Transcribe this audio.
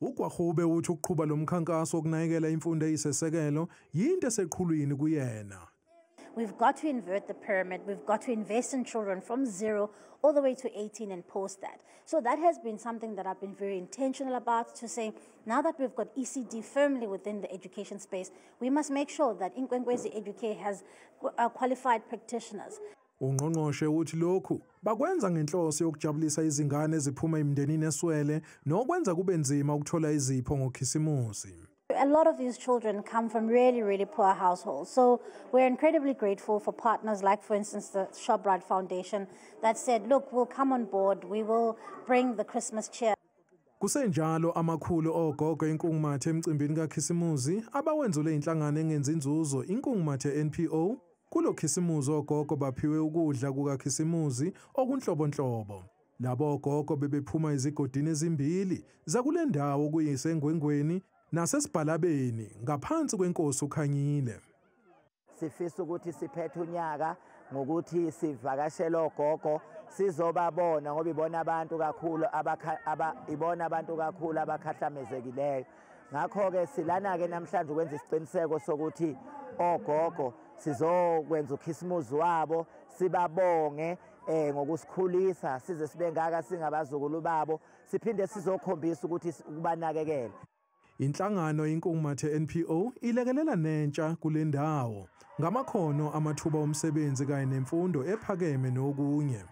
uGwahube uthi ukuqhuba lo mkhankaso wokunakekela imfundo eyisesekelo yinto eseqhulwini kuyena. We've got to invert the pyramid. We've got to invest in children from 0 all the way to 18 and post that. So that has been something that I've been very intentional about, to say, now that we've got ECD firmly within the education space, we must make sure that Inkwenkwezi Educare has qualified practitioners. Ungqongqoshe uthi lokhu bakwenza ngenhloso yokujabulisa izingane eziphuma emindenini eswele nokwenza kube nzima ukuthola izipho ngoKhisimusi. A lot of these children come from really poor households. So we're incredibly grateful for partners like, for instance, the Shoprite Foundation that said, look, we'll come on board, we will bring the Christmas cheer. Kusenjalo amakhulu ogogo enkungumathe emcimbini kaKhisimusi abawenzule inhlangano engenza inzuzo inkungumathe NPO kulo Khisimusi ogogo baphiwe ukudla kukaKhisimusi okunhlobonhlobo. Labo ogogo bebephuma izigodini ezimbili zakule ndawo kuyisengwengweni nasesibhalabeni ngaphansi kwenkosi uKhanyile. Sifisa ukuthi siphethe unyaka ngokuthi sivakashele ogogo sizobabona ngoba ibona abantu kakhulu abakhahlamezekile. Ngakho ke silana ke namhlanje ukwenza isiqiniseko sokuthi ogogo sizokwenza uKhisimusi wabo sibabonge ngokusikhulisa size sibe ngaka singabazukulu babo siphinde sizokhombisa ukuthi kubanakekela. Inhlangano inkungumathe NPO ilekelela nentsha kule ndawo ngamakhono amathuba omsebenzi kanye nemfundo ephakeme nokunye.